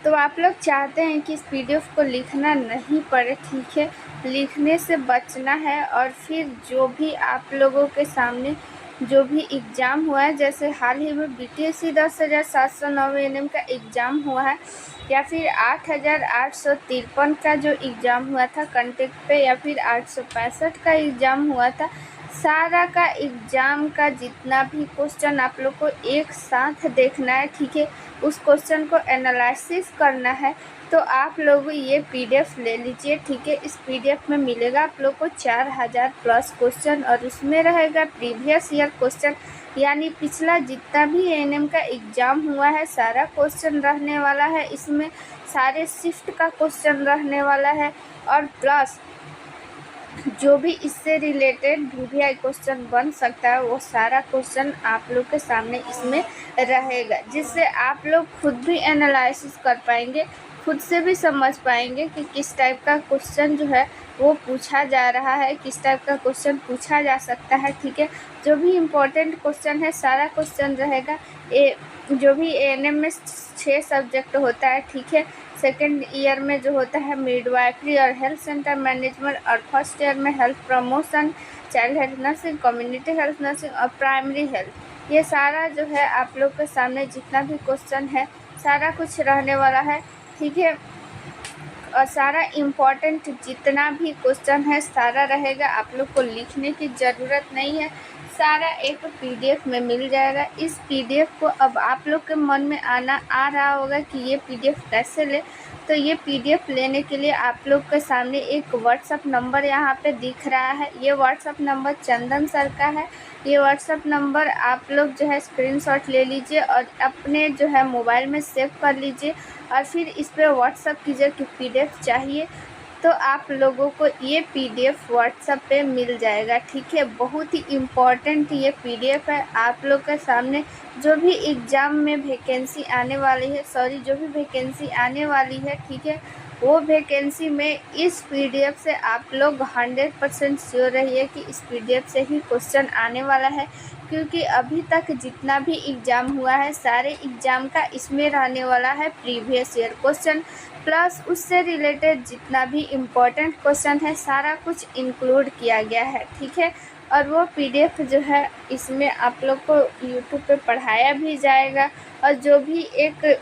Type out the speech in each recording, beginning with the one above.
तो आप लोग चाहते हैं कि इस पीडीएफ को लिखना नहीं पड़े, ठीक है, लिखने से बचना है। और फिर जो भी आप लोगों के सामने जो भी एग्ज़ाम हुआ है, जैसे हाल ही में बीटीएससी 10,709 एएनएम का एग्ज़ाम हुआ है, या फिर 8,853 का जो एग्ज़ाम हुआ था कंटेक्ट पे, या फिर 865 का एग्ज़ाम हुआ था, सारा का एग्ज़ाम का जितना भी क्वेश्चन आप लोग को एक साथ देखना है, ठीक है, उस क्वेश्चन को एनालिसिस करना है। तो आप लोग ये पीडीएफ ले लीजिए, ठीक है। इस पीडीएफ में मिलेगा आप लोग को 4,000 प्लस क्वेश्चन, और उसमें रहेगा प्रीवियस ईयर क्वेश्चन, यानी पिछला जितना भी एएनएम का एग्ज़ाम हुआ है सारा क्वेश्चन रहने वाला है। इसमें सारे शिफ्ट का क्वेश्चन रहने वाला है, और प्लस जो भी इससे रिलेटेड वीवीआई क्वेश्चन बन सकता है वो सारा क्वेश्चन आप लोग के सामने इसमें रहेगा, जिससे आप लोग खुद भी एनालिसिस कर पाएंगे, खुद से भी समझ पाएंगे कि किस टाइप का क्वेश्चन जो है वो पूछा जा रहा है, किस टाइप का क्वेश्चन पूछा जा सकता है, ठीक है। जो भी इम्पोर्टेंट क्वेश्चन है सारा क्वेश्चन रहेगा। जो भी एएनएम में 6 सब्जेक्ट होता है, ठीक है। सेकेंड ईयर में जो होता है मिडवाइफरी और हेल्थ सेंटर मैनेजमेंट, और फर्स्ट ईयर में health promotion, child health nursing, community health nursing और प्राइमरी हेल्थ, ये सारा जो है आप लोग के सामने जितना भी क्वेश्चन है सारा कुछ रहने वाला है, ठीक है। और सारा इम्पोर्टेंट जितना भी क्वेश्चन है सारा रहेगा, आप लोग को लिखने की ज़रूरत नहीं है, सारा एक पीडीएफ में मिल जाएगा। इस पीडीएफ को अब आप लोग के मन में आ रहा होगा कि ये पीडीएफ कैसे ले। तो ये पीडीएफ लेने के लिए आप लोग के सामने एक व्हाट्सअप नंबर यहाँ पे दिख रहा है, ये व्हाट्सअप नंबर चंदन सर का है। ये व्हाट्सअप नंबर आप लोग जो है स्क्रीनशॉट ले लीजिए और अपने जो है मोबाइल में सेव कर लीजिए, और फिर इस पर व्हाट्सअप कीजिए कि पीडीएफ चाहिए, तो आप लोगों को ये पीडीएफ व्हाट्सएप पे मिल जाएगा, ठीक है। बहुत ही इम्पॉर्टेंट ये पीडीएफ है। आप लोग के सामने जो भी एग्ज़ाम में वैकेंसी आने वाली है, जो भी वैकेंसी आने वाली है, ठीक है, वो वैकेंसी में इस पीडीएफ से आप लोग 100% श्योर रहिए कि इस पीडीएफ से ही क्वेश्चन आने वाला है, क्योंकि अभी तक जितना भी एग्ज़ाम हुआ है सारे एग्ज़ाम का इसमें रहने वाला है प्रीवियस ईयर क्वेश्चन, प्लस उससे रिलेटेड जितना भी इम्पोर्टेंट क्वेश्चन है सारा कुछ इंक्लूड किया गया है, ठीक है। और वो पीडीएफ जो है इसमें आप लोग को यूट्यूब पे पढ़ाया भी जाएगा, और जो भी एक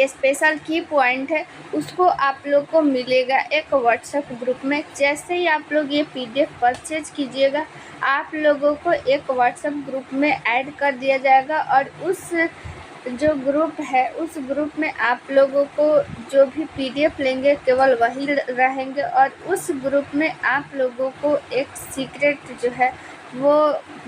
स्पेशल की पॉइंट है उसको आप लोग को मिलेगा एक व्हाट्सएप ग्रुप में। जैसे ही आप लोग ये पीडीएफ परचेज कीजिएगा आप लोगों को एक व्हाट्सएप ग्रुप में ऐड कर दिया जाएगा, और उस जो ग्रुप है उस ग्रुप में आप लोगों को जो भी पीडीएफ लेंगे केवल वही रहेंगे, और उस ग्रुप में आप लोगों को एक सीक्रेट जो है वो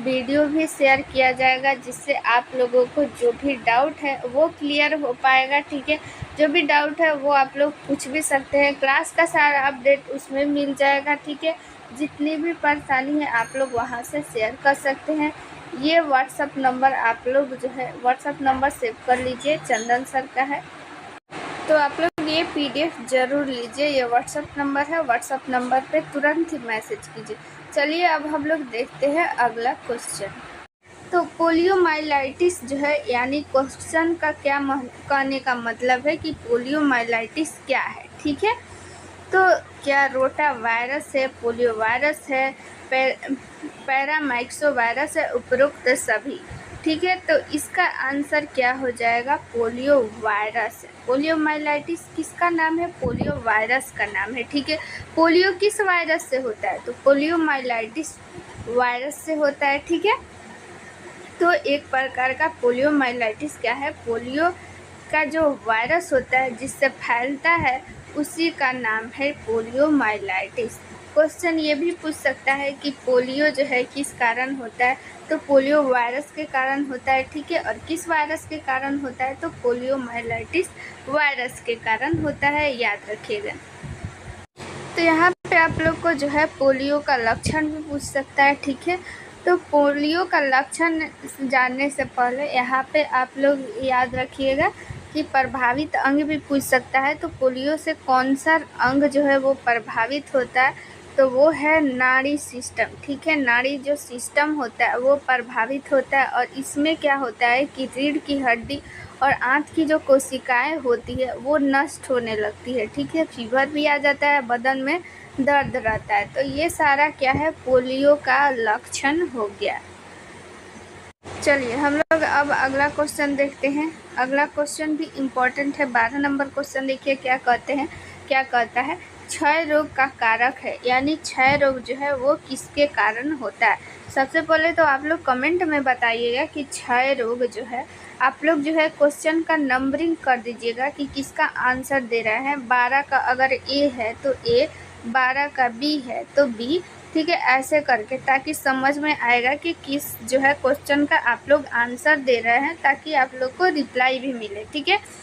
वीडियो भी शेयर किया जाएगा, जिससे आप लोगों को जो भी डाउट है वो क्लियर हो पाएगा, ठीक है। जो भी डाउट है वो आप लोग पूछ भी सकते हैं, क्लास का सारा अपडेट उसमें मिल जाएगा, ठीक है। जितनी भी परेशानी है आप लोग वहाँ से शेयर कर सकते हैं। ये व्हाट्सअप नंबर आप लोग जो है व्हाट्सअप नंबर सेव कर लीजिए, चंदन सर का है। तो आप लोग ये पीडीएफ ज़रूर लीजिए, ये व्हाट्सअप नंबर है, व्हाट्सअप नंबर पे तुरंत ही मैसेज कीजिए। चलिए अब हम लोग देखते हैं अगला क्वेश्चन। तो पोलियोमाइलाइटिस जो है, यानी क्वेश्चन का क्या कहने का मतलब है कि पोलियोमाइलाइटिस क्या है, ठीक है। तो क्या रोटा वायरस है, पोलियो वायरस है, पैरामाइक्सो वायरस है, उपरोक्त सभी, ठीक है। तो इसका आंसर क्या हो जाएगा, पोलियो वायरस है। पोलियोमाइलाइटिस किसका नाम है, पोलियो वायरस का नाम है, ठीक है। पोलियो किस वायरस से होता है, तो पोलियोमाइलाइटिस वायरस से होता है, ठीक है। तो एक प्रकार का पोलियोमाइलाइटिस क्या है, पोलियो का जो वायरस होता है जिससे फैलता है उसी का नाम है पोलियोमाइलाइटिस। क्वेश्चन ये भी पूछ सकता है कि पोलियो जो है किस कारण होता है, तो पोलियो वायरस के कारण होता है, ठीक है। और किस वायरस के कारण होता है, तो पोलियोमाइलाइटिस वायरस के कारण होता है, याद रखिएगा। तो यहाँ पे आप लोग को जो है पोलियो का लक्षण भी पूछ सकता है, ठीक है। तो पोलियो का लक्षण जानने से पहले यहाँ पे आप लोग याद रखिएगा कि प्रभावित अंग भी पूछ सकता है। तो पोलियो से कौन सा अंग जो है वो प्रभावित होता है, तो वो है नाड़ी सिस्टम, ठीक है। नाड़ी जो सिस्टम होता है वो प्रभावित होता है, और इसमें क्या होता है कि रीढ़ की हड्डी और आंत की जो कोशिकाएं होती है वो नष्ट होने लगती है, ठीक है। फीवर भी आ जाता है, बदन में दर्द रहता है। तो ये सारा क्या है, पोलियो का लक्षण हो गया। चलिए हम लोग अब अगला क्वेश्चन देखते हैं। अगला क्वेश्चन भी इम्पोर्टेंट है, 12 नंबर क्वेश्चन। देखिए क्या कहता है, क्षय रोग का कारक है, यानी क्षय रोग जो है वो किसके कारण होता है। सबसे पहले तो आप लोग कमेंट में बताइएगा कि क्षय रोग जो है, आप लोग जो है क्वेश्चन का नंबरिंग कर दीजिएगा कि किसका आंसर दे रहे हैं। 12 का अगर ए है तो ए, 12 का बी है तो बी, ठीक है, ऐसे करके, ताकि समझ में आएगा कि किस जो है क्वेश्चन का आप लोग आंसर दे रहे हैं, ताकि आप लोग को रिप्लाई भी मिले, ठीक है।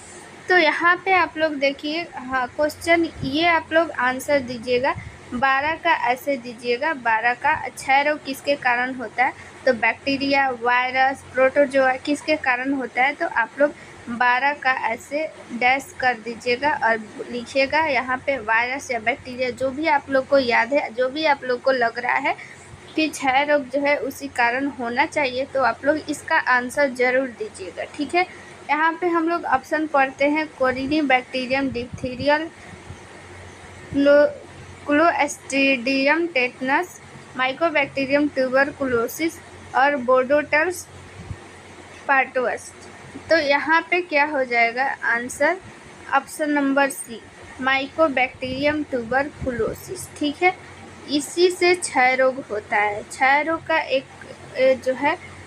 तो यहाँ पे आप लोग देखिए, हाँ क्वेश्चन ये आप लोग आंसर दीजिएगा। 12 का ऐसे दीजिएगा, 12 का क्षय रोग किसके कारण होता है, तो बैक्टीरिया, वायरस, प्रोटोजोआ किसके कारण होता है, तो आप लोग 12 का ऐसे डैश कर दीजिएगा और लिखिएगा यहाँ पे वायरस या बैक्टीरिया, जो भी आप लोग को याद है, जो भी आप लोग को लग रहा है कि क्षय रोग जो है उसी कारण होना चाहिए, तो आप लोग इसका आंसर ज़रूर दीजिएगा, ठीक है। यहाँ पे हम लोग ऑप्शन पढ़ते हैं, corynebacterium diphtheriae, clostridium tetanus, mycobacterium tuberculosis और बोडोटल्स पार्टोस। तो यहाँ पे क्या हो जाएगा answer, option number C, mycobacterium tuberculosis, ठीक है। इसी से क्षय रोग होता है। क्षय रोग का एक जो है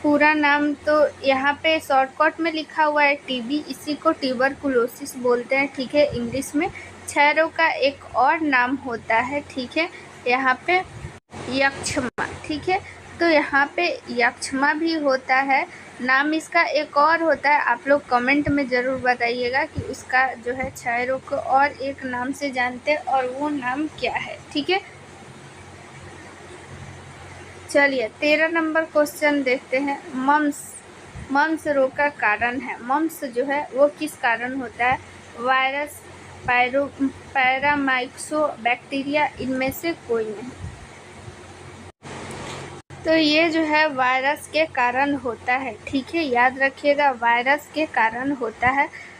पूरा नाम तो यहाँ पे शॉर्टकट में लिखा हुआ है टीबी, इसी को ट्यूबरकुलोसिस बोलते हैं, ठीक है, इंग्लिश में। क्षय रोग का एक और नाम होता है, ठीक है, यहाँ पे यक्षमा, ठीक है। तो यहाँ पे यक्षमा भी होता है, नाम इसका एक और होता है। आप लोग कमेंट में ज़रूर बताइएगा कि उसका जो है क्षय रोग को और एक नाम से जानते हैं और वो नाम क्या है, ठीक है। चलिए 13 नंबर क्वेश्चन देखते हैं। मम्स रोग का कारण है। मम्स जो है वो किस कारण होता है, वायरस, पैरामाइक्सो बैक्टीरिया, इनमें से कोई नहीं। तो ये जो है वायरस के कारण होता है, ठीक है, याद रखिएगा, वायरस के कारण होता है।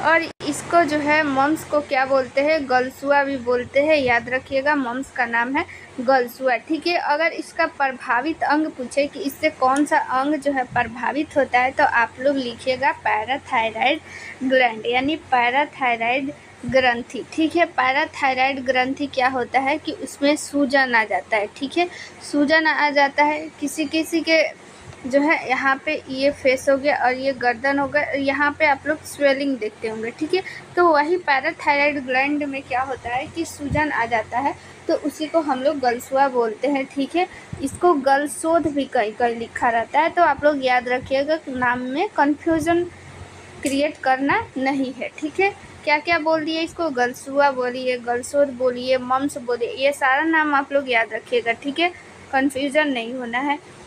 और इसको जो है मम्स को क्या बोलते हैं, गलसुआ भी बोलते हैं, याद रखिएगा, मम्स का नाम है गलसुआ, ठीक है। अगर इसका प्रभावित अंग पूछे कि इससे कौन सा अंग जो है प्रभावित होता है, तो आप लोग लिखिएगा पैराथायराइड ग्लैंड, यानी पैराथायराइड ग्रंथि, ठीक है। पैराथायराइड ग्रंथि क्या होता है कि उसमें सूजन आ जाता है, ठीक है, सूजन आ जाता है। किसी किसी के जो है यहाँ पे ये फेस हो गया और ये गर्दन हो गया, यहाँ पे आप लोग स्वेलिंग देखते होंगे, ठीक है। तो वही पैराथायराइड ग्लैंड में क्या होता है कि सूजन आ जाता है, तो उसी को हम लोग गलसुआ बोलते हैं, ठीक है। इसको गलशोध भी कई कई लिखा रहता है, तो आप लोग याद रखिएगा, नाम में कन्फ्यूज़न क्रिएट करना नहीं है, ठीक है। क्या क्या बोल दिए इसको, गलसुआ बोलिए, गलशोध बोलिए, मम्स बोलिए, ये सारा नाम आप लोग याद रखिएगा, ठीक है, कन्फ्यूज़न नहीं होना है।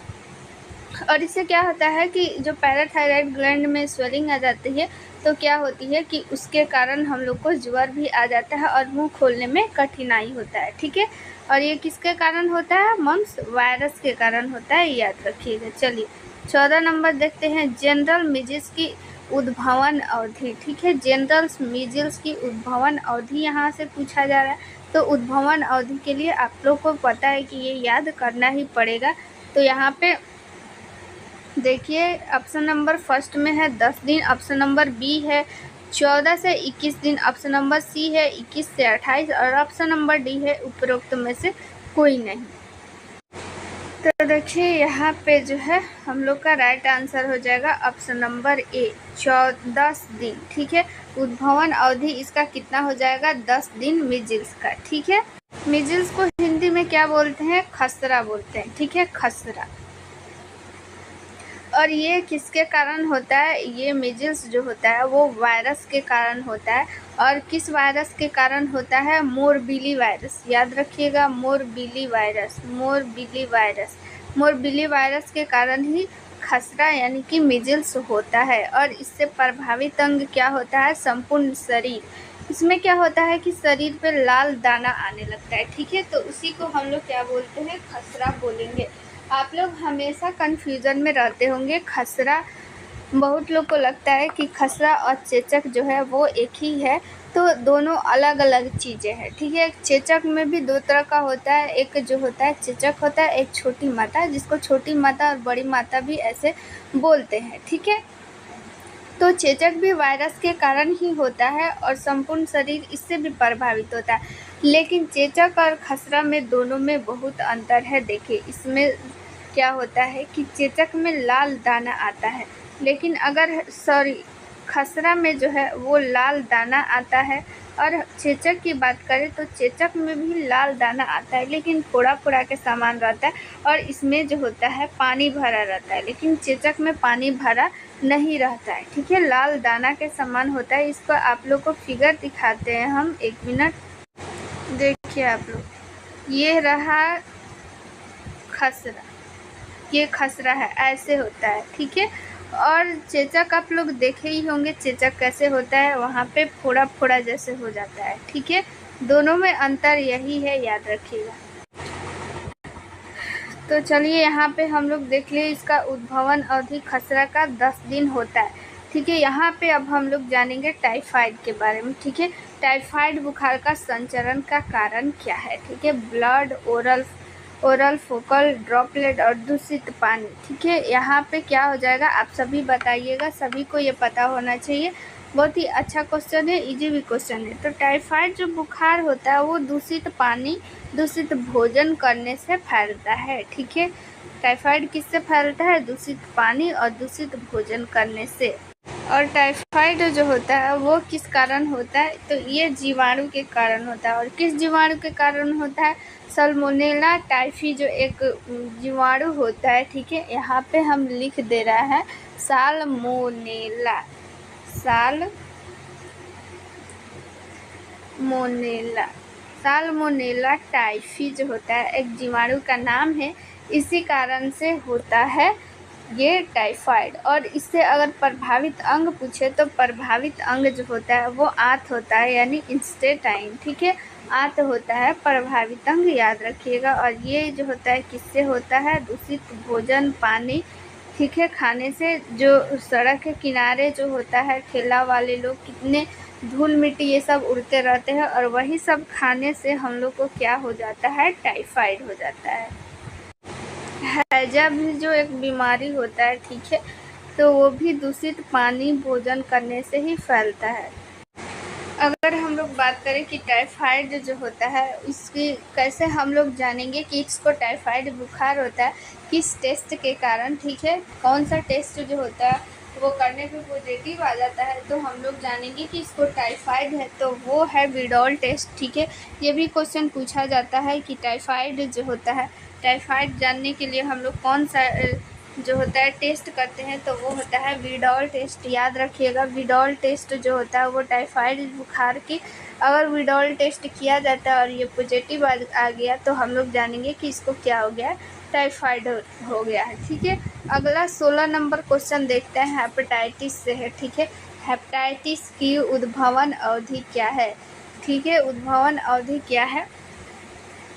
और इससे क्या होता है कि जो पैराथायराइड ग्लैंड में स्वेलिंग आ जाती है, तो क्या होती है कि उसके कारण हम लोग को ज्वर भी आ जाता है और मुंह खोलने में कठिनाई होता है, ठीक है। और ये किसके कारण होता है, मम्स वायरस के कारण होता है, याद रखिएगा। चलिए 14 नंबर देखते हैं, जनरल मिजिल्स की उद्भवन अवधि, ठीक है, जनरल मिजिल्स की उद्भवन अवधि यहाँ से पूछा जा रहा है। तो उद्भवन अवधि के लिए आप लोग को पता है कि ये याद करना ही पड़ेगा। तो यहाँ पे देखिए ऑप्शन नंबर फर्स्ट में है 10 दिन, ऑप्शन नंबर बी है 14 से 21 दिन, ऑप्शन नंबर सी है 21 से 28 और ऑप्शन नंबर डी है उपरोक्त में से कोई नहीं। तो देखिए यहाँ पे जो है हम लोग का राइट आंसर हो जाएगा ऑप्शन नंबर ए 14 दिन, ठीक है। उद्भवन अवधि इसका कितना हो जाएगा, 10 दिन मिजिल्स का, ठीक है। मिजिल्स को हिंदी में क्या बोलते हैं, खसरा बोलते हैं, ठीक है, खसरा। और ये किसके कारण होता है, ये मिजिल्स जो होता है वो वायरस के कारण होता है। और किस वायरस के कारण होता है, मोरबिली वायरस, याद रखिएगा, morbilli virus, morbilli virus, morbilli virus के कारण ही खसरा यानी कि मिजिल्स होता है। और इससे प्रभावित अंग क्या होता है, संपूर्ण शरीर। इसमें क्या होता है कि शरीर पे लाल दाना आने लगता है, ठीक है। तो उसी को हम लोग क्या बोलते हैं, खसरा बोलेंगे। आप लोग हमेशा कन्फ्यूज़न में रहते होंगे, खसरा बहुत लोग को लगता है कि खसरा और चेचक जो है वो एक ही है, तो दोनों अलग अलग चीज़ें हैं। ठीक है, चेचक में भी दो तरह का होता है, एक जो होता है चेचक होता है, एक छोटी माता, जिसको छोटी माता और बड़ी माता भी ऐसे बोलते हैं। ठीक है, तो चेचक भी वायरस के कारण ही होता है और संपूर्ण शरीर इससे भी प्रभावित होता है। लेकिन चेचक और खसरा में दोनों में बहुत अंतर है। देखिए इसमें क्या होता है कि चेचक में लाल दाना आता है, लेकिन अगर खसरा में जो है वो लाल दाना आता है। और चेचक की बात करें तो चेचक में भी लाल दाना आता है, लेकिन फोड़ा फोड़ा के समान रहता है और इसमें जो होता है पानी भरा रहता है, लेकिन चेचक में पानी भरा नहीं रहता है। ठीक है, लाल दाना के समान होता है। इसको आप लोग को फिगर दिखाते हैं हम, 1 मिनट। देखिए आप लोग, ये रहा खसरा, ये खसरा है, ऐसे होता है। ठीक है, और चेचक आप लोग देखे ही होंगे चेचक कैसे होता है, वहाँ पे फोड़ा फोड़ा जैसे हो जाता है। ठीक है, दोनों में अंतर यही है, याद रखिएगा। तो चलिए यहाँ पे हम लोग देख लिए इसका उद्भवन अवधि खसरा का 10 दिन होता है। ठीक है, यहाँ पे अब हम लोग जानेंगे टाइफाइड के बारे में। ठीक है, टाइफाइड बुखार का संचरण का कारण क्या है। ठीक है, ब्लड, ओरल फोकल ड्रॉपलेट और दूषित पानी। ठीक है, यहाँ पे क्या हो जाएगा आप सभी बताइएगा, सभी को ये पता होना चाहिए। बहुत ही अच्छा क्वेश्चन है, इजी भी क्वेश्चन है। तो टाइफाइड जो बुखार होता है वो दूषित पानी, दूषित भोजन करने से फैलता है। ठीक है, टाइफाइड किससे फैलता है, दूषित पानी और दूषित भोजन करने से। और टाइफाइड जो होता है वो किस कारण होता है, तो ये जीवाणु के कारण होता है। और किस जीवाणु के कारण होता है, सल्मोनेला टाइफी जो एक जीवाणु होता है। ठीक है, यहाँ पे हम लिख दे रहा है साल्मोनेला, साल्मोनेला टाइफी जो होता है एक जीवाणु का नाम है, इसी कारण से होता है ये टाइफाइड। और इससे अगर प्रभावित अंग पूछे तो प्रभावित अंग जो होता है वो आंत होता है, यानी इंस्टेटाइन। ठीक है, आंत होता है प्रभावित अंग, याद रखिएगा। और ये जो होता है किससे होता है, दूषित भोजन, पानी। ठीक है, खाने से। जो सड़क के किनारे जो होता है ठेला वाले लोग, कितने धूल मिट्टी ये सब उड़ते रहते हैं, और वही सब खाने से हम लोग को क्या हो जाता है, टाइफाइड हो जाता है। हैजा भी जो एक बीमारी होता है, ठीक है, तो वो भी दूषित पानी, भोजन करने से ही फैलता है। अगर हम लोग बात करें कि टाइफाइड जो होता है इसकी कैसे हम लोग जानेंगे कि इसको टाइफाइड बुखार होता है, किस टेस्ट के कारण। ठीक है, कौन सा टेस्ट जो होता है वो करने पे पॉजिटिव आ जाता है, तो हम लोग जानेंगे कि इसको टाइफाइड है, तो वो है विडॉल टेस्ट। ठीक है, ये भी क्वेश्चन पूछा जाता है कि टाइफाइड जो होता है, टाइफाइड जानने के लिए हम लोग कौन सा जो होता है टेस्ट करते हैं, तो वो होता है विडॉल टेस्ट। याद रखिएगा, विडॉल टेस्ट जो होता है वो टाइफाइड बुखार की, अगर विडॉल टेस्ट किया जाता है और ये पॉजिटिव आ गया तो हम लोग जानेंगे कि इसको क्या हो गया, टाइफाइड हो गया है। ठीक है, अगला 16 नंबर क्वेश्चन देखते हैं, हेपेटाइटिस से है। ठीक है, हेपेटाइटिस की उद्भवन अवधि क्या है। ठीक है, उद्भवन अवधि क्या है,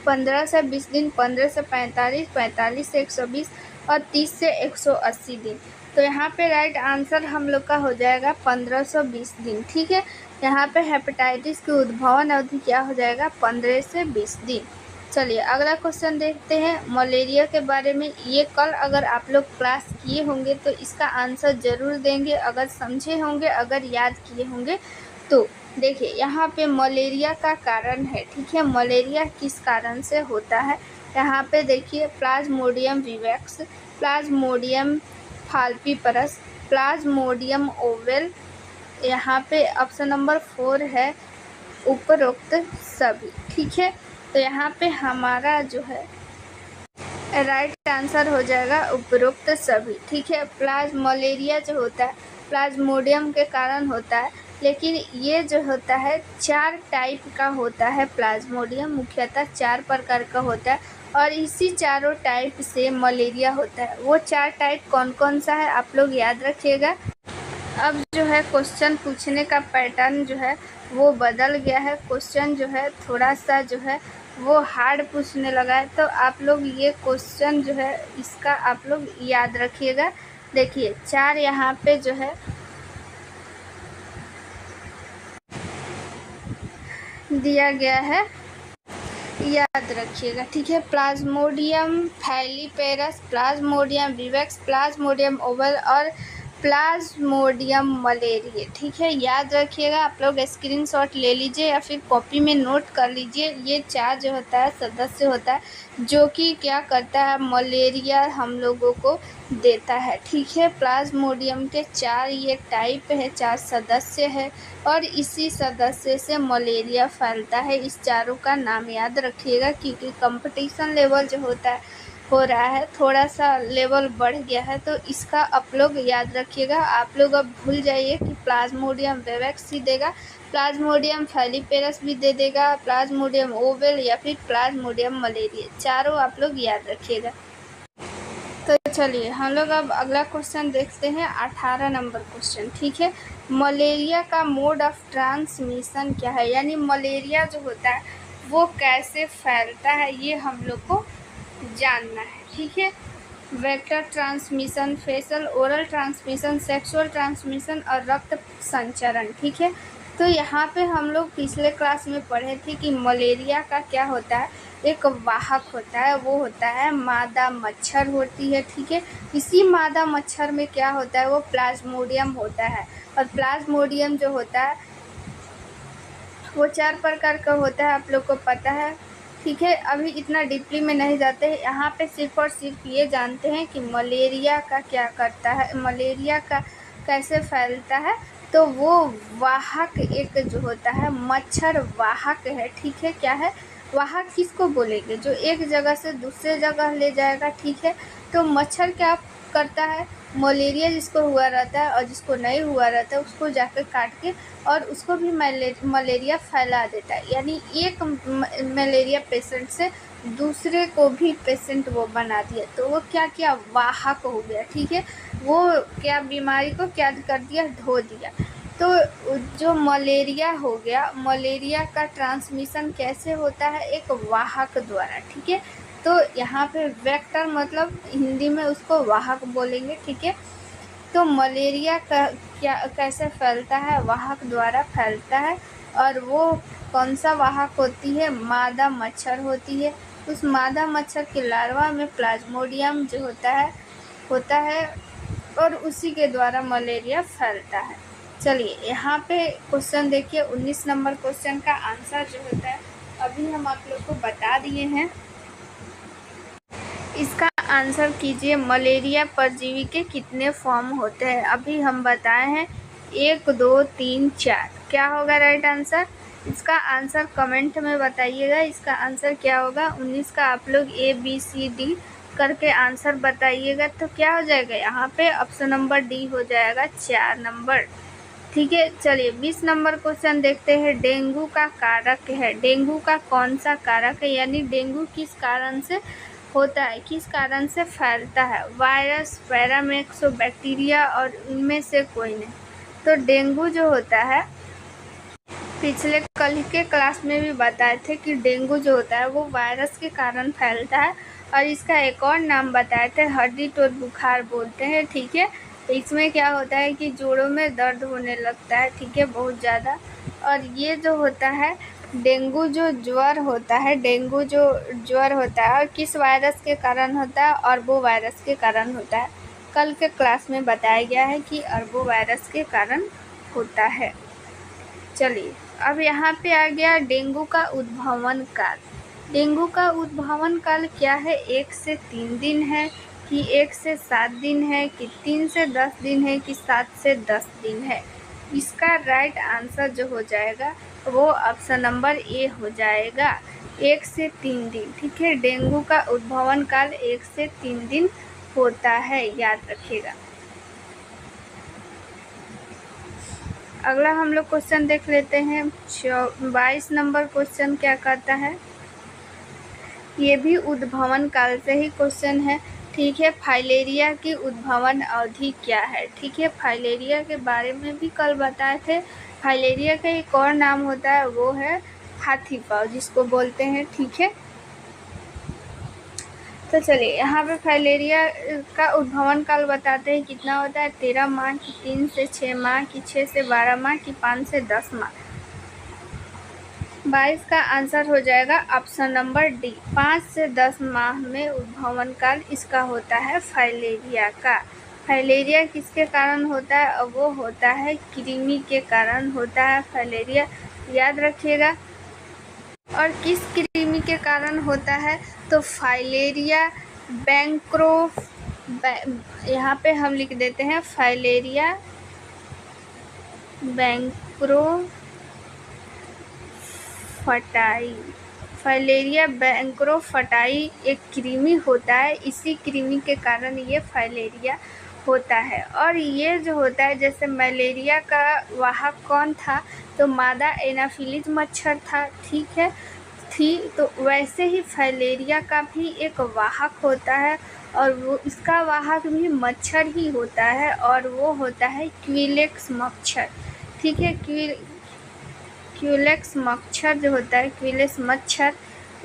15 से 20 दिन, 15 से 45, 45 से 120 और 30 से 180 दिन। तो यहाँ पे राइट आंसर हम लोग का हो जाएगा 1520 दिन। ठीक है, यहाँ पे हेपेटाइटिस की उद्भवन अवधि क्या हो जाएगा, 15 से 20 दिन। चलिए अगला क्वेश्चन देखते हैं मलेरिया के बारे में। ये कल अगर आप लोग क्लास किए होंगे तो इसका आंसर ज़रूर देंगे, अगर समझे होंगे, अगर याद किए होंगे तो। देखिए यहाँ पे मलेरिया का कारण है। ठीक है, मलेरिया किस कारण से होता है, यहाँ पे देखिए plasmodium vivax, plasmodium falciparum, plasmodium ovale. यहाँ पे ऑप्शन नंबर 4 है उपरोक्त सभी। ठीक है, तो यहाँ पे हमारा जो है राइट आंसर हो जाएगा उपरोक्त सभी। ठीक है, मलेरिया जो होता है प्लाज्मोडियम के कारण होता है, लेकिन ये जो होता है 4 टाइप का होता है। प्लाज्मोडियम मुख्यतः 4 प्रकार का होता है और इसी चारों टाइप से मलेरिया होता है। वो 4 टाइप कौन कौन सा है आप लोग याद रखिएगा। अब जो है क्वेश्चन पूछने का पैटर्न जो है वो बदल गया है, क्वेश्चन जो है थोड़ा सा जो है वो हार्ड पूछने लगा है, तो आप लोग ये क्वेश्चन जो है इसका आप लोग याद रखिएगा। देखिए 4 यहाँ पे जो है दिया गया है, याद रखिएगा, ठीक है। Plasmodium falciparum, plasmodium vivax, plasmodium ovale और प्लाज्मोडियम मलेरिया, ठीक है। याद रखिएगा, आप लोग स्क्रीनशॉट ले लीजिए या फिर कॉपी में नोट कर लीजिए। ये 4 जो होता है सदस्य होता है जो कि क्या करता है, मलेरिया हम लोगों को देता है, ठीक है। प्लाज्मोडियम के 4 ये टाइप है, 4 सदस्य है और इसी सदस्य से मलेरिया फैलता है। इस चारों का नाम याद रखिएगा क्योंकि कंपटीशन लेवल जो होता है हो रहा है, थोड़ा सा लेवल बढ़ गया है, तो इसका आप लोग याद रखिएगा। आप लोग अब भूल जाइए कि प्लाज्मोडियम विवेक्स ही देगा, प्लाज्मोडियम फैलीपेरस भी दे देगा, प्लाज्मोडियम ओवल या फिर प्लाज्मोडियम मलेरिया, चारों आप लोग याद रखिएगा। तो चलिए हम लोग अब अगला क्वेश्चन देखते हैं, 18 नंबर क्वेश्चन, ठीक है। मलेरिया का मोड ऑफ ट्रांसमिशन क्या है, यानी मलेरिया जो होता है वो कैसे फैलता है, ये हम लोग को जानना है, ठीक है। Vector transmission, facial oral transmission, sexual transmission और रक्त संचरण, ठीक है। तो यहाँ पे हम लोग पिछले क्लास में पढ़े थे कि मलेरिया का क्या होता है, एक वाहक होता है, वो होता है मादा मच्छर होती है, ठीक है। इसी मादा मच्छर में क्या होता है, वो प्लाज्मोडियम होता है और प्लाज्मोडियम जो होता है वो 4 प्रकार का होता है, आप लोग को पता है, ठीक है। अभी इतना डीपली में नहीं जाते हैं, यहाँ पे सिर्फ और सिर्फ ये जानते हैं कि मलेरिया का क्या करता है, मलेरिया का कैसे फैलता है। तो वो वाहक एक जो होता है मच्छर वाहक है, ठीक है। क्या है वाहक, किसको बोलेंगे, जो एक जगह से दूसरे जगह ले जाएगा, ठीक है। तो मच्छर क्या करता है, मलेरिया जिसको हुआ रहता है और जिसको नहीं हुआ रहता है उसको जाकर काट के और उसको भी मलेरिया फैला देता है, यानी एक मलेरिया पेशेंट से दूसरे को भी पेशेंट वो बना दिया, तो वो क्या किया, वाहक हो गया, ठीक है। वो क्या बीमारी को क्या कर दिया, ढो दिया। तो जो मलेरिया हो गया, मलेरिया का ट्रांसमिशन कैसे होता है, एक वाहक द्वारा, ठीक है। तो यहाँ पे वेक्टर मतलब हिंदी में उसको वाहक बोलेंगे, ठीक है। तो मलेरिया का क्या कैसे फैलता है, वाहक द्वारा फैलता है और वो कौन सा वाहक होती है, मादा मच्छर होती है। उस मादा मच्छर के लार्वा में प्लाज्मोडियम जो होता है और उसी के द्वारा मलेरिया फैलता है। चलिए यहाँ पे क्वेश्चन देखिए, 19 नंबर क्वेश्चन का आंसर जो होता है अभी हम आप लोग को बता दिए हैं। इसका आंसर कीजिए, मलेरिया परजीवी के कितने फॉर्म होते हैं, अभी हम बताए हैं 1 2 3 4, क्या होगा राइट आंसर। इसका आंसर कमेंट में बताइएगा, इसका आंसर क्या होगा। 19 का आप लोग ABCD करके आंसर बताइएगा, तो क्या हो जाएगा यहाँ पे ऑप्शन नंबर डी हो जाएगा 4 नंबर, ठीक है। चलिए 20 नंबर क्वेश्चन देखते हैं, डेंगू का कारक है, डेंगू का कौन सा कारक है, यानी डेंगू किस कारण से होता है, किस कारण से फैलता है, वायरस, पैरामेक्स, बैक्टीरिया और उनमें से कोई नहीं। तो डेंगू जो होता है, पिछले कल के क्लास में भी बताए थे कि डेंगू जो होता है वो वायरस के कारण फैलता है और इसका एक और नाम बताए थे, हड्डी टोट बुखार बोलते हैं, ठीक है। तो इसमें क्या होता है कि जोड़ों में दर्द होने लगता है, ठीक है, बहुत ज़्यादा। और ये जो होता है डेंगू जो ज्वर होता है, डेंगू जो ज्वर होता है और किस वायरस के कारण होता है, अर्बो वायरस के कारण होता है। कल के क्लास में बताया गया है कि अर्बो वायरस के कारण होता है। चलिए अब यहाँ पे आ गया डेंगू का उद्भवन काल। डेंगू का उद्भवन काल क्या है, 1 से 3 दिन है कि 1 से 7 दिन है कि 3 से 10 दिन है कि 7 से 10 दिन है। इसका राइट आंसर जो हो जाएगा वो ऑप्शन नंबर ए हो जाएगा, 1 से 3 दिन, ठीक है। डेंगू का उद्भवन काल 1 से 3 दिन होता है, याद रखिएगा। अगला हम लोग क्वेश्चन देख लेते हैं, 22 नंबर क्वेश्चन क्या कहता है, ये भी उद्भवन काल से ही क्वेश्चन है, ठीक है। फाइलेरिया की उद्भवन अवधि क्या है, ठीक है। फाइलेरिया के बारे में भी कल बताए थे। फाइलेरिया का एक और नाम होता है, वो है हाथी पाँव जिसको बोलते हैं, ठीक है। तो चलिए यहाँ पे फाइलेरिया का उद्भवन काल बताते हैं कितना होता है, 13 माह की, 3 से 6 माह की, 6 से 12 माह की, 5 से 10 माह। 22 का आंसर हो जाएगा ऑप्शन नंबर डी, 5 से 10 माह में उद्भवन काल इसका होता है फाइलेरिया का। फाइलेरिया किसके कारण होता है? वो होता है कृमि के कारण होता है फाइलेरिया, याद रखिएगा। और किस कृमि के कारण होता है? तो फाइलेरिया यहाँ पे हम लिख देते हैं फाइलेरिया बैंक्रोफटाई। फाइलेरिया बैंक्रोफटाई एक कृमि होता है, इसी कृमि के कारण ये फाइलेरिया होता है। और ये जो होता है, जैसे मलेरिया का वाहक कौन था? तो मादा एनाफिलीज मच्छर था, ठीक है तो वैसे ही फाइलेरिया का भी एक वाहक होता है, और वो इसका वाहक भी मच्छर ही होता है, और वो होता है क्विलेक्स मच्छर, ठीक है। क्विलेक्स मच्छर जो होता है, क्विलेक्स मच्छर,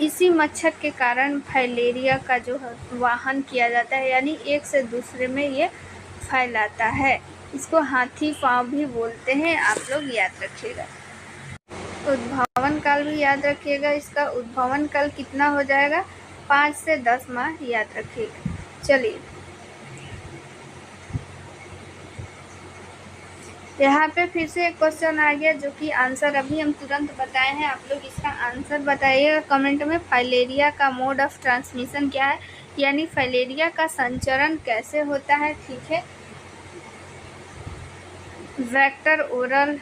इसी मच्छर के कारण फाइलेरिया का जो वाहन किया जाता है, यानी एक से दूसरे में ये फैलाता है। इसको हाथी पाँव भी बोलते हैं, आप लोग याद रखिएगा। उद्भवन काल भी याद रखिएगा, इसका उद्भवन काल कितना हो जाएगा? 5 से 10 माह, याद रखिएगा। चलिए यहाँ पे फिर से एक क्वेश्चन आ गया, जो कि आंसर अभी हम तुरंत बताए हैं, आप लोग इसका आंसर बताइएगा कमेंट में। फाइलेरिया का मोड ऑफ ट्रांसमिशन क्या है, यानी फाइलेरिया का संचरण कैसे होता है, ठीक है। Vector oral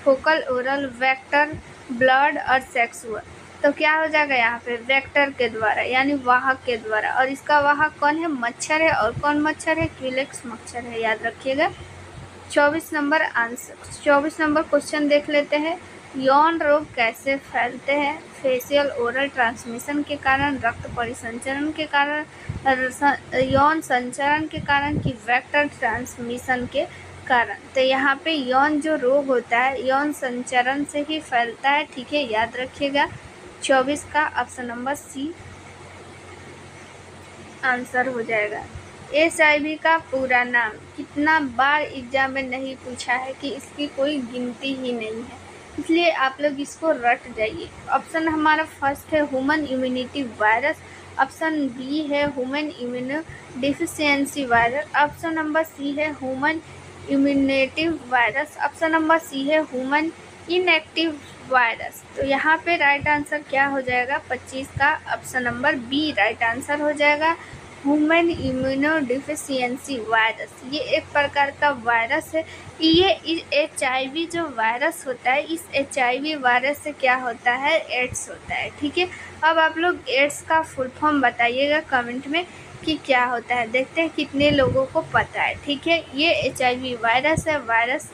focal oral, vector blood और सेक्सुअल। तो क्या हो जाएगा यहाँ पे? वेक्टर के द्वारा, यानी वाहक के द्वारा। और इसका वाहक कौन है? मच्छर है। और कौन मच्छर है? क्विलेक्स मच्छर है, याद रखिएगा। 24 नंबर क्वेश्चन देख लेते हैं। यौन रोग कैसे फैलते हैं? फेशियल ओरल ट्रांसमिशन के कारण, रक्त परिसंचरण के कारण, यौन संचरण के कारण, कि वेक्टर ट्रांसमिशन के कारण। तो यहाँ पे यौन जो रोग होता है, यौन संचरण से ही फैलता है, ठीक है, याद रखिएगा। 24 का ऑप्शन नंबर सी आंसर हो जाएगा। HIV का पूरा नाम कितना बार एग्जाम में नहीं पूछा है कि इसकी कोई गिनती ही नहीं है, इसलिए आप लोग इसको रट जाइए। ऑप्शन हमारा फर्स्ट है human immunity virus, option B है human immunodeficiency virus, option number C है human immunitive virus, option number C है ह्यूमन इनएक्टिव वायरस। तो यहाँ पे राइट आंसर क्या हो जाएगा? 25 का option number B right answer हो जाएगा, ह्यूमन इम्यूनो डिफिशियंसी वायरस। ये एक प्रकार का वायरस है। ये HIV जो वायरस होता है, इस HIV वायरस से क्या होता है? एड्स होता है, ठीक है। अब आप लोग एड्स का फुल फॉर्म बताइएगा कमेंट में कि क्या होता है, देखते हैं कितने लोगों को पता है, ठीक है। ये HIV वायरस है,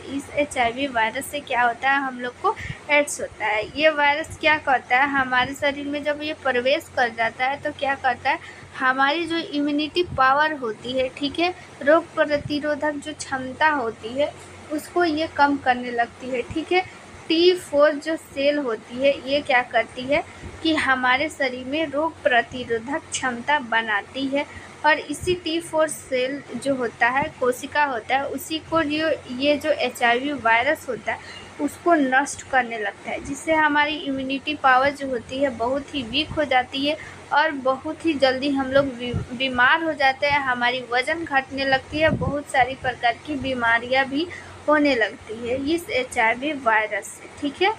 इस HIV वायरस से क्या होता है? हम लोग को एड्स होता है। ये वायरस क्या करता है? हमारे शरीर में जब ये प्रवेश कर जाता है तो क्या करता है? हमारी जो इम्यूनिटी पावर होती है, ठीक है, रोग प्रतिरोधक जो क्षमता होती है, उसको ये कम करने लगती है, ठीक है। T4 जो सेल होती है, ये क्या करती है कि हमारे शरीर में रोग प्रतिरोधक क्षमता बनाती है, और इसी T4 सेल जो होता है, कोशिका होता है, उसी को ये जो HIV वायरस होता है उसको नष्ट करने लगता है, जिससे हमारी इम्यूनिटी पावर जो होती है बहुत ही वीक हो जाती है, और बहुत ही जल्दी हम लोग बीमार हो जाते हैं, हमारी वज़न घटने लगती है, बहुत सारी प्रकार की बीमारियां भी होने लगती है इस HIV वायरस से, ठीक है।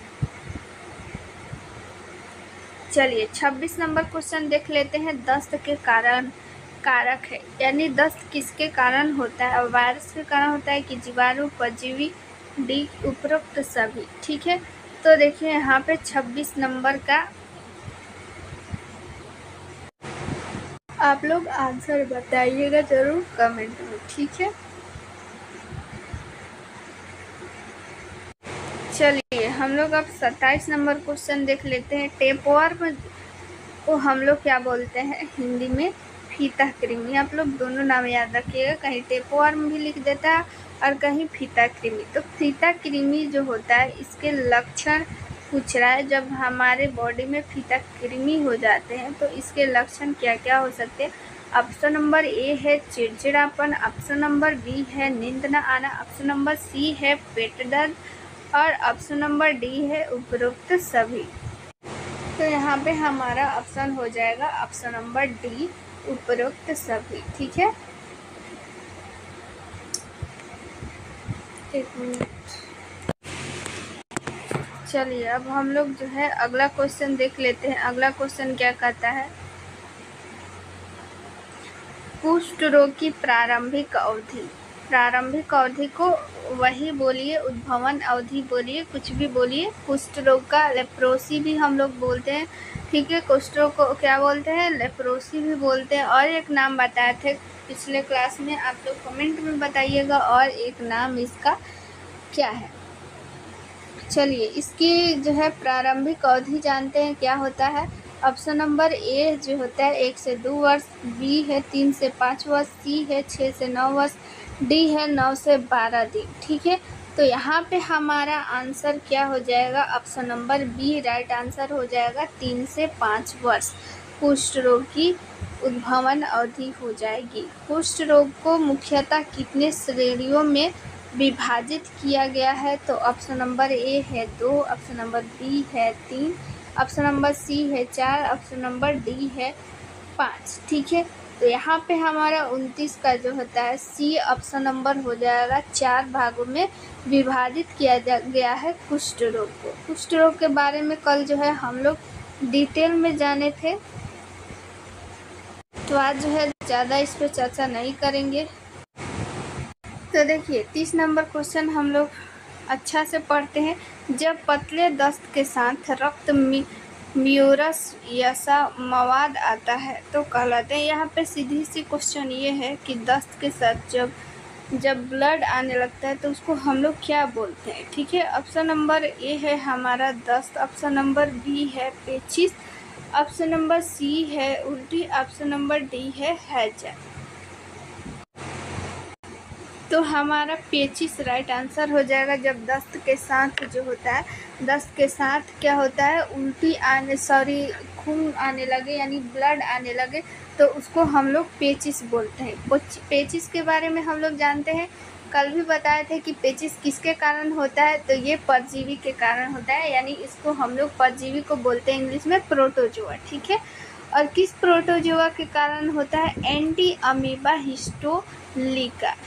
चलिए 26 नंबर क्वेश्चन देख लेते हैं। दस्त के कारक है, यानी दस्त किसके कारण होता है? वायरस के कारण होता है कि जीवाणु, परजीवी, डी उपरोक्त सभी, ठीक है। तो देखिए यहाँ पे 26 नंबर का आप लोग आंसर बताइएगा जरूर कमेंट में, ठीक है। चलिए हम लोग अब 27 नंबर क्वेश्चन देख लेते हैं। टेपवर्म को हम लोग क्या बोलते हैं हिंदी में? फीता कृमि। आप लोग दोनों नाम याद रखिएगा, कहीं टेपवर्म भी लिख देता है और कहीं फीता कृमि। तो फीता कृमि जो होता है, इसके लक्षण पूछ रहा है, जब हमारे बॉडी में फीता कृमि हो जाते हैं तो इसके लक्षण क्या क्या हो सकते हैं। ऑप्शन नंबर ए है चिड़चिड़ापन, ऑप्शन नंबर बी है नींद न आना, ऑप्शन नंबर सी है पेट दर्द और ऑप्शन नंबर डी है उपरोक्त सभी। तो यहाँ पे हमारा ऑप्शन हो जाएगा ऑप्शन नंबर डी, उपरोक्त सभी। ठीक है, एक मिनट। चलिए अब हम लोग जो है अगला क्वेश्चन देख लेते हैं। अगला क्वेश्चन क्या कहता है, कुष्ठ रोग की प्रारंभिक अवधि। प्रारंभिक अवधि को वही बोलिए, उद्भवन अवधि बोलिए, कुछ भी बोलिए। कुष्ठ रोग का लेप्रोसी भी हम लोग बोलते हैं, ठीक है। कुष्ठ रोग को क्या बोलते हैं, लेप्रोसी भी बोलते हैं। और एक नाम बताए थे पिछले क्लास में, आप लोग कमेंट में बताइएगा और एक नाम इसका क्या है। चलिए इसकी जो है प्रारंभिक अवधि जानते हैं क्या होता है। ऑप्शन नंबर ए जो होता है 1 से 2 वर्ष, बी है 3 से 5 वर्ष, सी है 6 से 9 वर्ष, डी है 9 से 12 दिन। ठीक है, तो यहाँ पे हमारा आंसर क्या हो जाएगा, option number B right answer हो जाएगा, 3 से 5 वर्ष कुष्ठ रोग की उद्भवन अवधि हो जाएगी। कुष्ठ रोग को मुख्यतः कितने श्रेणियों में विभाजित किया गया है, तो ऑप्शन नंबर ए है 2, ऑप्शन नंबर बी है 3, ऑप्शन नंबर सी है 4, ऑप्शन नंबर डी है 5। ठीक है, तो यहाँ पे हमारा 29 का जो होता है सी ऑप्शन नंबर हो जाएगा, 4 भागों में विभाजित किया गया है कुष्ठ रोग को। कुष्ठ रोग के बारे में कल जो है हम लोग डिटेल में जाने थे, तो आज जो है ज़्यादा इस पर चर्चा नहीं करेंगे। तो देखिए 30 नंबर क्वेश्चन हम लोग अच्छा से पढ़ते हैं। जब पतले दस्त के साथ रक्त म्यूरस जैसा मवाद आता है तो कहलाते हैं। यहाँ पे सीधी सी क्वेश्चन ये है कि दस्त के साथ जब ब्लड आने लगता है तो उसको हम लोग क्या बोलते हैं। ठीक है, ऑप्शन नंबर ए है हमारा दस्त, ऑप्शन नंबर बी है पेचिश, ऑप्शन नंबर सी है उल्टी, ऑप्शन नंबर डी है हैजा। तो हमारा पेचिश राइट आंसर हो जाएगा। जब दस्त के साथ जो होता है, दस्त के साथ क्या होता है, उल्टी खून आने लगे यानी ब्लड आने लगे तो उसको हम लोग पेचिश बोलते हैं। पेचिश के बारे में हम लोग जानते हैं, कल भी बताए थे कि पेचिश किसके कारण होता है, तो ये परजीवी के कारण होता है, यानी इसको हम लोग परजीवी को बोलते हैं इंग्लिश में प्रोटोजोआ। ठीक है, और किस प्रोटोजोआ के कारण होता है, एंटी अमीबा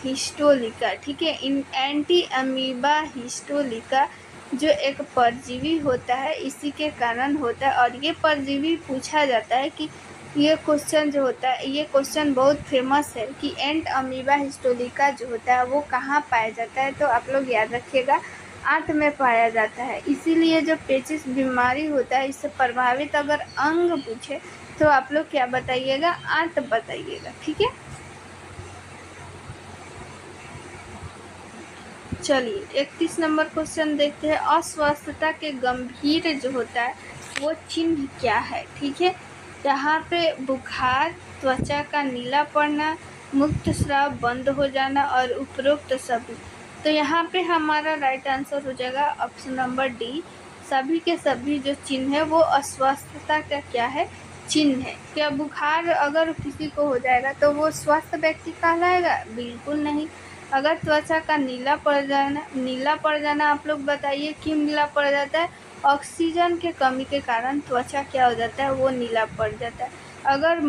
हिस्टोलिका। ठीक है, इन एंटी अमीबा हिस्टोलिका जो एक परजीवी होता है इसी के कारण होता है। और ये परजीवी पूछा जाता है कि ये क्वेश्चन जो होता है, ये क्वेश्चन बहुत फेमस है कि एंट अमीबा हिस्टोलिका जो होता है वो कहाँ पाया जाता है, तो आप लोग याद रखिएगा आंत में पाया जाता है। इसीलिए जो पेचिश बीमारी होता है इससे प्रभावित अगर अंग पूछे तो आप लोग क्या बताइएगा, आंत बताइएगा। ठीक है, चलिए 31 नंबर क्वेश्चन देखते हैं। अस्वस्थता के गंभीर जो होता है वो चिन्ह क्या है। ठीक है, यहाँ पे बुखार, त्वचा का नीला पड़ना, मुक्त स्राव बंद हो जाना और उपरोक्त सभी। तो यहाँ पे हमारा राइट आंसर हो जाएगा ऑप्शन नंबर डी, सभी के सभी जो चिन्ह है वो अस्वस्थता का क्या है, चिन्ह है। क्या बुखार अगर किसी को हो जाएगा तो वो स्वस्थ व्यक्ति कहलाएगा, बिल्कुल नहीं। अगर त्वचा का नीला पड़ जाना आप लोग बताइए क्यों नीला पड़ जाता है, ऑक्सीजन के कमी के कारण त्वचा क्या हो जाता है, वो नीला पड़ जाता है। अगर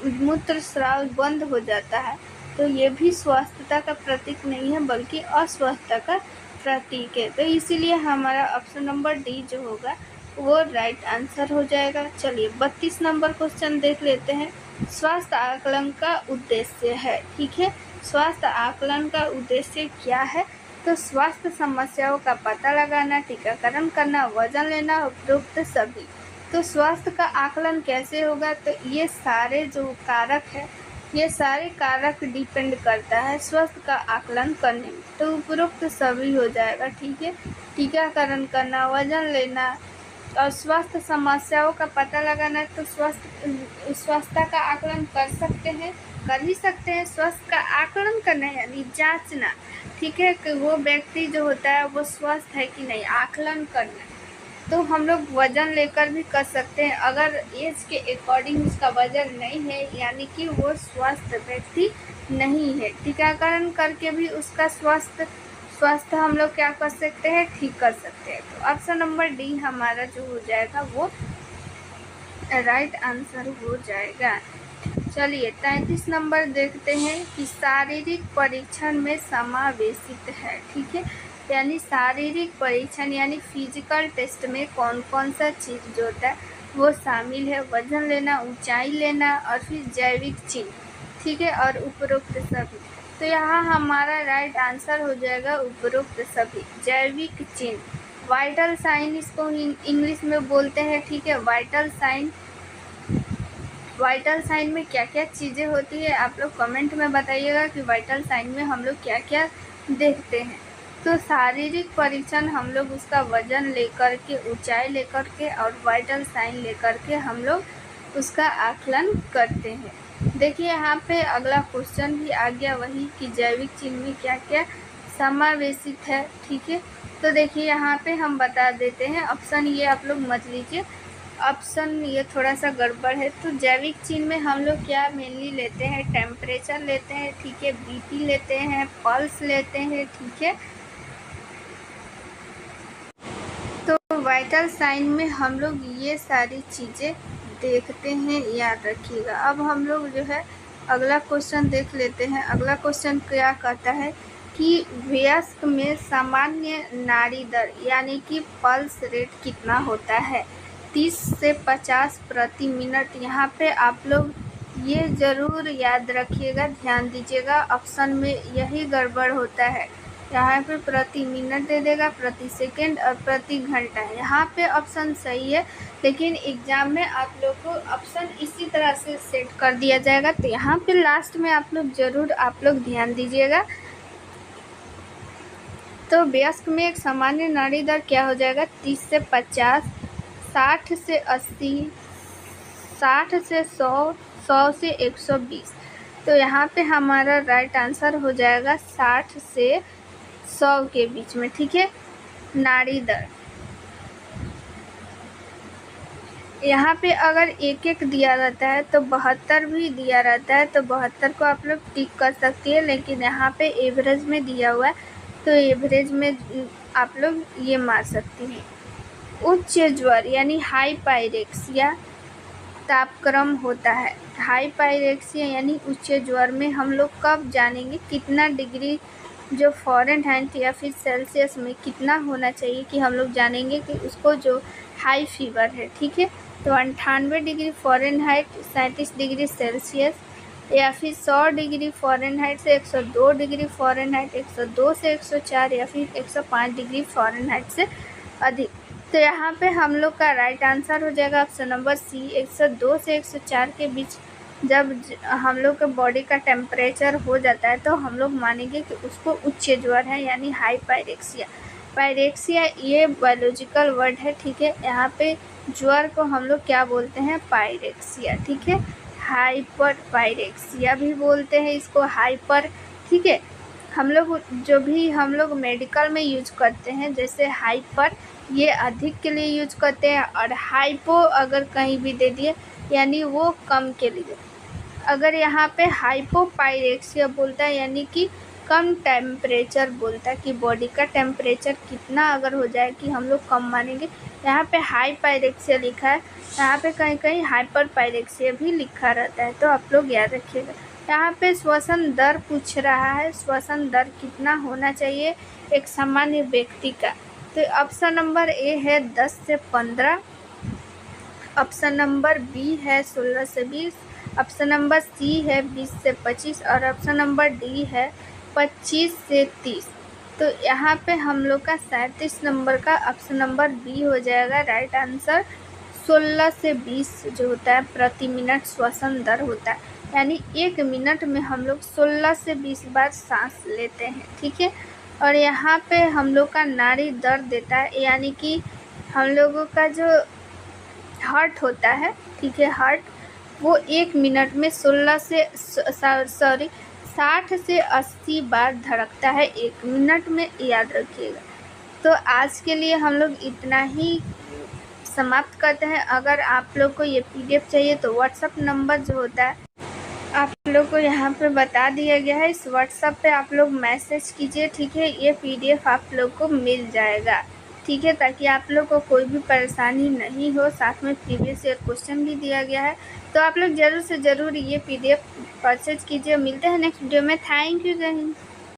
मूत्र स्राव बंद हो जाता है तो ये भी स्वस्थता का प्रतीक नहीं है बल्कि अस्वस्थता का प्रतीक है। तो इसीलिए हमारा ऑप्शन नंबर डी जो होगा वो राइट आंसर हो जाएगा। चलिए 32 नंबर क्वेश्चन देख लेते हैं। स्वास्थ्य आकलन का उद्देश्य है। ठीक है, स्वास्थ्य आकलन का उद्देश्य क्या है, तो स्वास्थ्य समस्याओं का पता लगाना, टीकाकरण करना, वजन लेना, उपरोक्त सभी। तो स्वास्थ्य का आकलन कैसे होगा, तो ये सारे जो कारक है, ये सारे कारक डिपेंड करता है स्वास्थ्य का आकलन करने में। तो उपरोक्त सभी हो जाएगा। ठीक है, टीकाकरण करना, वजन लेना और स्वास्थ्य समस्याओं का पता लगाना। तो स्वास्थ्य का आकलन कर ही सकते हैं। स्वास्थ्य का आकलन करना यानी जांचना, ठीक है, कि वो व्यक्ति जो होता है वो स्वस्थ है कि नहीं, आकलन करना। तो हम लोग वज़न लेकर भी कर सकते हैं। अगर एज के अकॉर्डिंग उसका वज़न नहीं है, यानी कि वो स्वस्थ व्यक्ति नहीं है, टीकाकरण करके भी उसका स्वास्थ्य हम लोग क्या कर सकते हैं, ठीक कर सकते हैं। तो ऑप्शन नंबर डी हमारा जो हो जाएगा वो राइट आंसर हो जाएगा। चलिए 33 नंबर देखते हैं कि शारीरिक परीक्षण में समावेशित है। ठीक है, यानी शारीरिक परीक्षण यानी फिजिकल टेस्ट में कौन कौन सा चीज़ जो होता है वो शामिल है। वजन लेना, ऊंचाई लेना और फिर जैविक चिन्ह। ठीक है, और उपरोक्त सभी। तो यहाँ हमारा राइट आंसर हो जाएगा उपरोक्त सभी। जैविक चिन्ह, वाइटल साइन इसको इंग्लिश में बोलते हैं। ठीक है, वाइटल साइन में क्या क्या चीज़ें होती है, आप लोग कमेंट में बताइएगा कि वाइटल साइन में हम लोग क्या क्या देखते हैं। तो शारीरिक परीक्षण हम लोग उसका वजन लेकर के, ऊंचाई लेकर के और वाइटल साइन लेकर के हम लोग उसका आकलन करते हैं। देखिए यहाँ पे अगला क्वेश्चन भी आ गया वही कि जैविक चिन्ह में क्या क्या समावेशित है। ठीक है, तो देखिए यहाँ पे हम बता देते हैं। ऑप्शन ये आप लोग मत लीजिए, ऑप्शन ये थोड़ा सा गड़बड़ है। तो जैविक चिन्ह में हम लोग क्या मेनली लेते हैं, टेम्परेचर लेते हैं। ठीक है, बीपी लेते हैं, पल्स लेते हैं। ठीक है, तो वाइटल साइन में हम लोग ये सारी चीज़ें देखते हैं, याद रखिएगा। अब हम लोग जो है अगला क्वेश्चन देख लेते हैं। अगला क्वेश्चन क्या कहता है कि वयस्क में सामान्य नाड़ी दर यानी कि पल्स रेट कितना होता है, 30 से 50 प्रति मिनट। यहाँ पे आप लोग ये ज़रूर याद रखिएगा, ध्यान दीजिएगा। ऑप्शन में यही गड़बड़ होता है, यहाँ पे प्रति मिनट दे देगा, प्रति सेकंड और प्रति घंटा। यहाँ पे ऑप्शन सही है, लेकिन एग्जाम में आप लोग को ऑप्शन इसी तरह से सेट कर दिया जाएगा। तो यहाँ पे लास्ट में आप लोग ज़रूर आप लोग ध्यान दीजिएगा। तो वयस्क में एक सामान्य नाड़ी दर क्या हो जाएगा, 30 से 50, 60 से 80, 60 से 100, 100 से 120। तो यहाँ पे हमारा राइट आंसर हो जाएगा 60 से 100 के बीच में। ठीक है, नाड़ी दर। यहाँ पे अगर एक एक दिया रहता है तो 72 भी दिया रहता है, तो 72 को आप लोग टिक कर सकती है। लेकिन यहाँ पे एवरेज में दिया हुआ है, तो एवरेज में आप लोग ये मार सकती हैं। उच्च ज्वर यानी हाइपायरेक्सिया तापक्रम होता है। हाइपायरेक्सिया यानी उच्च ज्वर में हम लोग कब जानेंगे, कितना डिग्री जो फ़ारेनहाइट या फिर सेल्सियस में कितना होना चाहिए कि हम लोग जानेंगे कि उसको जो हाई फीवर है। ठीक है, तो 98 डिग्री फ़ारेनहाइट, 37 डिग्री सेल्सियस या फिर 100 डिग्री फ़ारेनहाइट से 102 डिग्री फ़ारेनहाइट, 102 से 104 या फिर 105 डिग्री फ़ारेनहाइट से अधिक। तो यहाँ पे हम लोग का राइट आंसर हो जाएगा ऑप्शन नंबर सी, 102 से 104 के बीच जब हम लोग के बॉडी का टेम्परेचर हो जाता है तो हम लोग मानेंगे कि उसको उच्च ज्वर है, यानी हाइपायरेक्सिया। पायरेक्सिया ये बायोलॉजिकल वर्ड है। ठीक है, यहाँ पे ज्वर को हम लोग क्या बोलते हैं, पायरेक्सिया। ठीक है, हाइपर पायरेक्सिया भी बोलते हैं इसको, हाइपर। ठीक है, हम लोग मेडिकल में यूज करते हैं, जैसे हाइपर ये अधिक के लिए यूज करते हैं, और हाइपो अगर कहीं भी दे दिए यानी वो कम के लिए। अगर यहाँ पे हाइपोपायरेक्सिया बोलता है यानी कि कम टेम्परेचर बोलता है, कि बॉडी का टेम्परेचर कितना अगर हो जाए कि हम लोग कम मानेंगे। यहाँ पे हाइपायरेक्सिया लिखा है, यहाँ पे कहीं कहीं हाइपर पायरेक्सिया भी लिखा रहता है, तो आप लोग याद रखिएगा। यहाँ पे श्वसन दर पूछ रहा है, श्वसन दर कितना होना चाहिए एक सामान्य व्यक्ति का। तो ऑप्शन नंबर ए है 10 से 15, ऑप्शन नंबर बी है 16 से 20, ऑप्शन नंबर सी है 20 से 25 और ऑप्शन नंबर डी है 25 से 30। तो यहाँ पे हम लोग का 37 नंबर का ऑप्शन नंबर बी हो जाएगा राइट आंसर। 16 से 20 जो होता है प्रति मिनट श्वसन दर होता है, यानी 1 मिनट में हम लोग 16 से 20 बार सांस लेते हैं। ठीक है, और यहाँ पे हम लोग का नाड़ी दर देता है, यानी कि हम लोगों का जो हार्ट होता है, ठीक है, हार्ट वो 1 मिनट में 60 से 80 बार धड़कता है 1 मिनट में, याद रखिएगा। तो आज के लिए हम लोग इतना ही समाप्त करते हैं। अगर आप लोग को ये PDF चाहिए तो व्हाट्सअप नंबर जो होता है आप लोग को यहाँ पे बता दिया गया है, इस व्हाट्सअप पे आप लोग मैसेज कीजिए, ठीक है। ये PDF आप लोग को मिल जाएगा, ठीक है, ताकि आप लोग को कोई भी परेशानी नहीं हो। साथ में प्रीवियस ईयर क्वेश्चन भी दिया गया है, तो आप लोग ज़रूर से ज़रूर ये PDF परचेज कीजिए। मिलते हैं नेक्स्ट वीडियो में। Thank you.